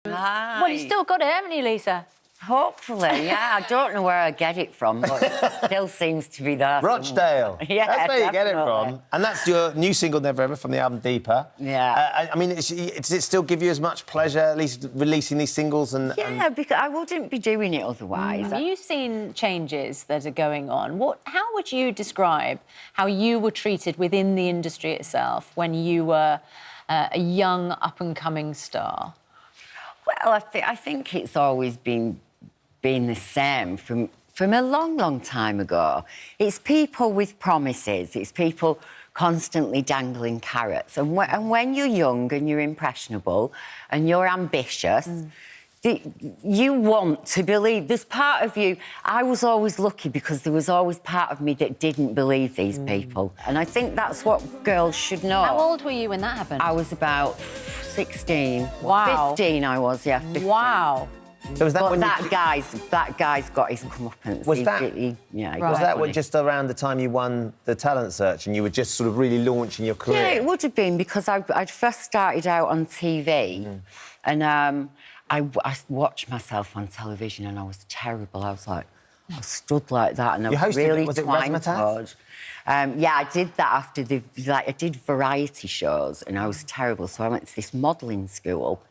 Hi. Well, you still got it, haven't you, Lisa? Hopefully, yeah. I don't know where I get it from, but it still seems to be there. Rochdale. Yeah, that's where you get it definitely. from. And that's your new single, Never Ever, from the album Deeper. Yeah. I mean, does it still give you as much pleasure, at least releasing these singles? Yeah, because I wouldn't be doing it otherwise. You've seen changes that are going on. How would you describe how you were treated within the industry itself when you were a young, up-and-coming star? Well, I think it's always been the same from a long, long time ago. It's people with promises. It's people constantly dangling carrots. And when you're young and you're impressionable and you're ambitious, you want to believe. There's part of you... I was always lucky because there was always part of me that didn't believe these people. And I think that's what girls should know. How old were you when that happened? I was about 16. Wow. 15 I was, yeah. 15. Wow. So was that But when that guy's got his comeuppance. Was that- yeah, Was that just around the time you won the talent search and you were just sort of really launching your career? Yeah, it would have been because I'd first started out on TV and I watched myself on television and I was terrible. I was like, I stood like that and I was really was it twine Razzmatazz? toed. Yeah, I did that after I did variety shows and I was terrible. So I went to this modelling school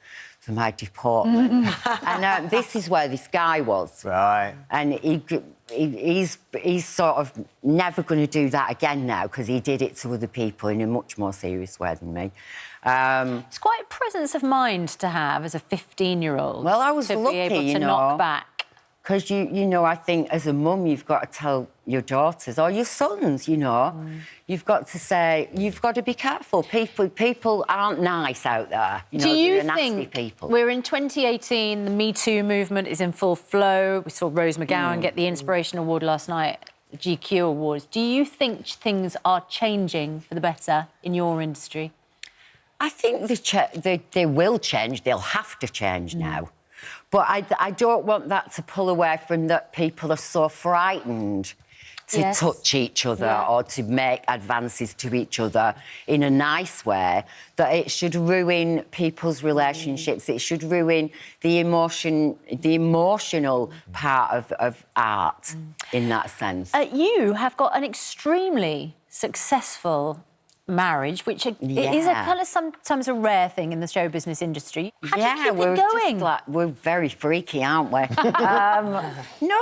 for my deportment. And this is where this guy was. Right. And he's sort of never going to do that again now because he did it to other people in a much more serious way than me. It's quite a presence of mind to have as a 15-year-old. Well, I was to lucky, be able to you know. knock back. Because, you know, I think as a mum you've got to tell your daughters or your sons, you know, you've got to say, you've got to be careful. People aren't nice out there. You know, Do you they're nasty think people. we're in 2018, the Me Too movement is in full flow? We saw Rose McGowan get the Inspiration Award last night, the GQ Awards. Do you think things are changing for the better in your industry? I think they will change. They'll have to change now. But I don't want that to pull away from that people are so frightened to touch each other or to make advances to each other in a nice way, that it should ruin people's relationships. It should ruin the emotional part of art in that sense. You have got an extremely successful marriage, which it is a kind of sometimes a rare thing in the show business industry. How do you keep it going? We're very freaky, aren't we? No,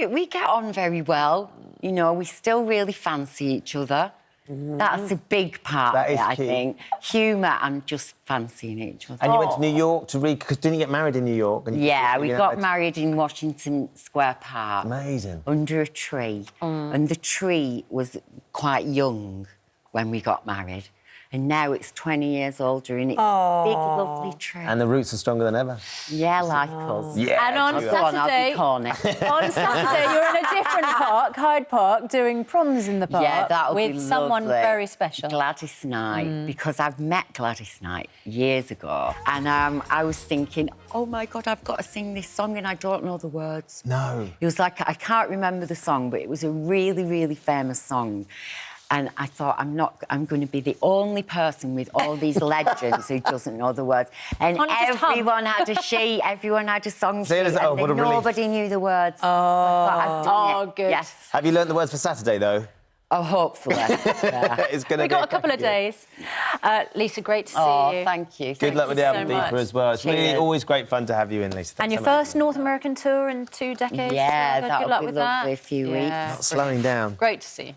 we get on very well. You know, we still really fancy each other. That's a big part of it, I think. Humour and just fancying each other. And you went to New York to read... Because didn't you get married in New York? And Yeah, we got married in Washington Square Park. Amazing. Under a tree. And the tree was quite young when we got married. And now it's 20 years older and it's a big, lovely tree. And the roots are stronger than ever. Yeah, like us. Yeah. And on Go on, I'll Saturday, be corny. on Saturday, you're in a different park, Hyde Park, doing proms in the park Yeah, that'll with be someone lovely. very special. Gladys Knight, because I've met Gladys Knight years ago, and I was thinking, oh my God, I've got to sing this song and I don't know the words. No. It was like, I can't remember the song, but it was a really, really famous song. And I thought, I'm going to be the only person with all these legends who doesn't know the words. And everyone had a sheet, everyone had a song sheet, and what a relief. nobody knew the words. So I've done it. Good. Yes. Have you learnt the words for Saturday, though? Oh, hopefully. Yeah. It's going to We've got a couple of days. Lisa, great to see you. Oh, thank you. Good luck with the album so Deeper much. as well. It's really Cheers. always great fun to have you in, Lisa. And Thanks your so much. first North American tour in 2 decades. Yeah, Good that'll luck be with lovely, that. a few weeks. Not slowing down. Great to see you.